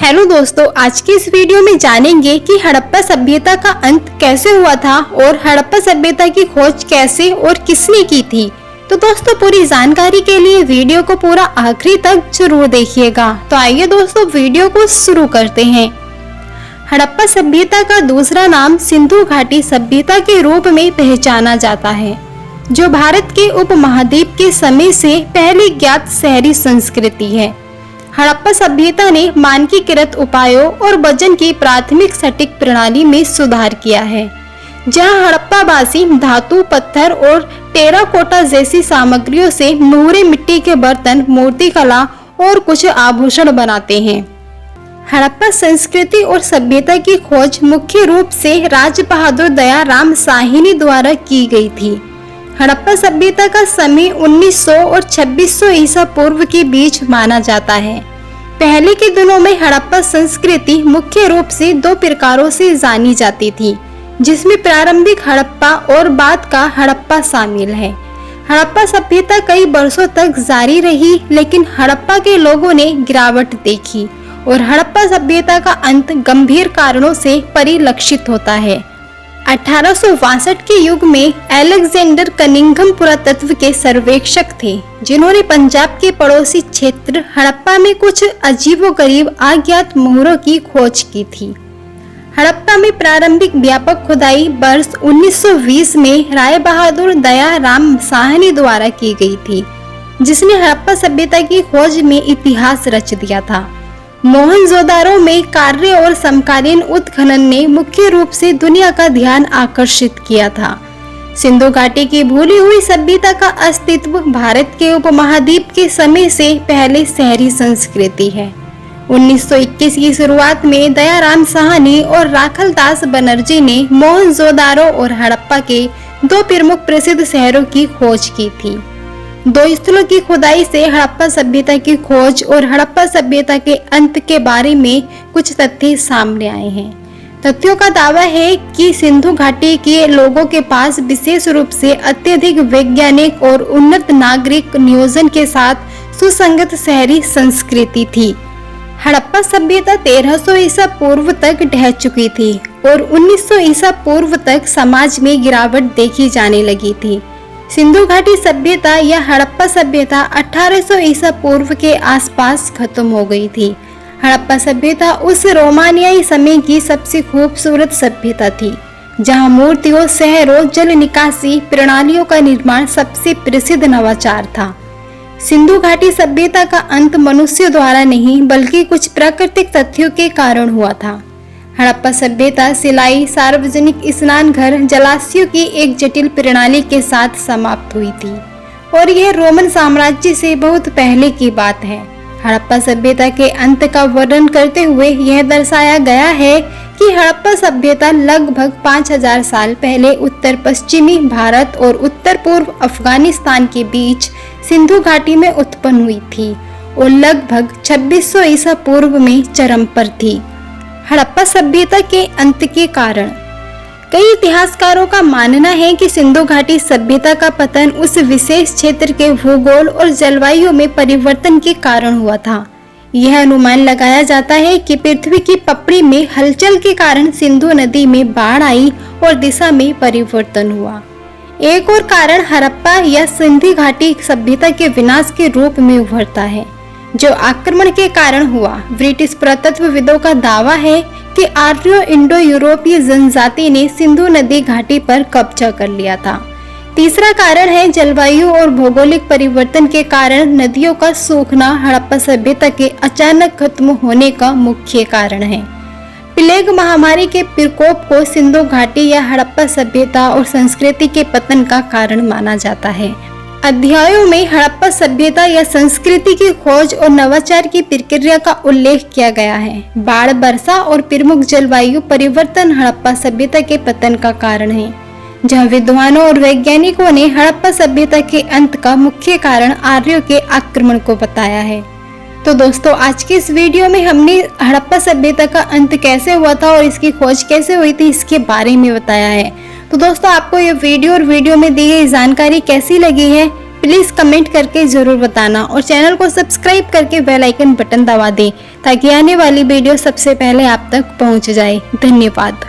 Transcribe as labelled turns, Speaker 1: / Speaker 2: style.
Speaker 1: Hello दोस्तों, आज की इस वीडियो में जानेंगे कि हड़प्पा सभ्यता का अंत कैसे हुआ था और हड़प्पा सभ्यता की खोज कैसे और किसने की थी। तो दोस्तों, पूरी जानकारी के लिए वीडियो को पूरा आखिरी तक जरूर देखिएगा। तो आइए दोस्तों, वीडियो को शुरू करते हैं। हड़प्पा सभ्यता का दूसरा नाम सिंधु घाटी सभ्यता के रूप में पहचाना जाता है, जो भारत के उपमहाद्वीप के समय से पहली ज्ञात शहरी संस्कृति है। हड़प्पा सभ्यता ने मानकीकृत उपायों और वजन की प्राथमिक सटीक प्रणाली में सुधार किया है, जहां हड़प्पावासी धातु, पत्थर और टेराकोटा जैसी सामग्रियों से नूरे मिट्टी के बर्तन, मूर्तिकला और कुछ आभूषण बनाते हैं। हड़प्पा संस्कृति और सभ्यता की खोज मुख्य रूप से राज बहादुर दया राम साहनी द्वारा की गई थी। हड़प्पा सभ्यता का समय 1900 और 2600 ईसा पूर्व के बीच माना जाता है। पहले के दिनों में हड़प्पा संस्कृति मुख्य रूप से दो प्रकारों से जानी जाती थी, जिसमें प्रारंभिक हड़प्पा और बाद का हड़प्पा शामिल है। हड़प्पा सभ्यता कई वर्षों तक जारी रही, लेकिन हड़प्पा के लोगों ने गिरावट देखी और हड़प्पा सभ्यता का अंत गंभीर कारणों से परिलक्षित होता है। 1862 के युग में अलेक्जेंडर कनिंघम पुरातत्व के सर्वेक्षक थे, जिन्होंने पंजाब के पड़ोसी क्षेत्र हड़प्पा में कुछ अजीबोगरीब अज्ञात मोहरों की खोज की थी। हड़प्पा में प्रारंभिक व्यापक खुदाई वर्ष 1920 में राय बहादुर दया राम साहनी द्वारा की गई थी, जिसने हड़प्पा सभ्यता की खोज में इतिहास रच दिया था। मोहनजोदारो में कार्य और समकालीन उत्खनन ने मुख्य रूप से दुनिया का ध्यान आकर्षित किया था। सिंधु घाटी की भूली हुई सभ्यता का अस्तित्व भारत के उपमहाद्वीप के समय से पहले शहरी संस्कृति है। 1921 की शुरुआत में दयाराम साहनी और राखलदास बनर्जी ने मोहनजोदारो और हड़प्पा के दो प्रमुख प्रसिद्ध शहरों की खोज की थी। दो स्थलों की खुदाई से हड़प्पा सभ्यता की खोज और हड़प्पा सभ्यता के अंत के बारे में कुछ तथ्य सामने आए हैं। तथ्यों का दावा है कि सिंधु घाटी के लोगों के पास विशेष रूप से अत्यधिक वैज्ञानिक और उन्नत नागरिक नियोजन के साथ सुसंगत शहरी संस्कृति थी। हड़प्पा सभ्यता 1300 ईसा पूर्व तक ढह चुकी थी और 1900 ईसा पूर्व तक समाज में गिरावट देखी जाने लगी थी। सिंधु घाटी सभ्यता या हड़प्पा सभ्यता 1800 ईसा पूर्व के आसपास खत्म हो गई थी। हड़प्पा सभ्यता उस रोमानियाई समय की सबसे खूबसूरत सभ्यता थी, जहां मूर्तियों, शहरों, जल निकासी प्रणालियों का निर्माण सबसे प्रसिद्ध नवाचार था। सिंधु घाटी सभ्यता का अंत मनुष्य द्वारा नहीं, बल्कि कुछ प्राकृतिक तथ्यों के कारण हुआ था। हड़प्पा सभ्यता सिलाई, सार्वजनिक स्नान घर, जलाशयों की एक जटिल प्रणाली के साथ समाप्त हुई थी और यह रोमन साम्राज्य से बहुत पहले की बात है। हड़प्पा सभ्यता के अंत का वर्णन करते हुए यह दर्शाया गया है कि हड़प्पा सभ्यता लगभग 5000 साल पहले उत्तर पश्चिमी भारत और उत्तर पूर्व अफगानिस्तान के बीच सिंधु घाटी में उत्पन्न हुई थी और लगभग 2600 ईसा पूर्व में चरम पर थी। हड़प्पा सभ्यता के अंत के कारण कई इतिहासकारों का मानना है कि सिंधु घाटी सभ्यता का पतन उस विशेष क्षेत्र के भूगोल और जलवायु में परिवर्तन के कारण हुआ था। यह अनुमान लगाया जाता है कि पृथ्वी की पपड़ी में हलचल के कारण सिंधु नदी में बाढ़ आई और दिशा में परिवर्तन हुआ। एक और कारण हड़प्पा या सिंधु घाटी सभ्यता के विनाश के रूप में उभरता है, जो आक्रमण के कारण हुआ। ब्रिटिश पुरातत्वविदों का दावा है कि आर्यो इंडो यूरोपीय जनजाति ने सिंधु नदी घाटी पर कब्जा कर लिया था। तीसरा कारण है जलवायु और भौगोलिक परिवर्तन के कारण नदियों का सूखना हड़प्पा सभ्यता के अचानक खत्म होने का मुख्य कारण है। प्लेग महामारी के प्रकोप को सिंधु घाटी या हड़प्पा सभ्यता और संस्कृति के पतन का कारण माना जाता है। अध्यायों में हड़प्पा सभ्यता या संस्कृति की खोज और नवाचार की प्रक्रिया का उल्लेख किया गया है। बाढ़, वर्षा और प्रमुख जलवायु परिवर्तन हड़प्पा सभ्यता के पतन का कारण है, जहां विद्वानों और वैज्ञानिकों ने हड़प्पा सभ्यता के अंत का मुख्य कारण आर्यों के आक्रमण को बताया है। तो दोस्तों, आज के इस वीडियो में हमने हड़प्पा सभ्यता का अंत कैसे हुआ था और इसकी खोज कैसे हुई थी, इसके बारे में बताया है। तो दोस्तों, आपको ये वीडियो और वीडियो में दी गई जानकारी कैसी लगी है, प्लीज कमेंट करके जरूर बताना और चैनल को सब्सक्राइब करके बेल आइकन बटन दबा दें ताकि आने वाली वीडियो सबसे पहले आप तक पहुंच जाए। धन्यवाद।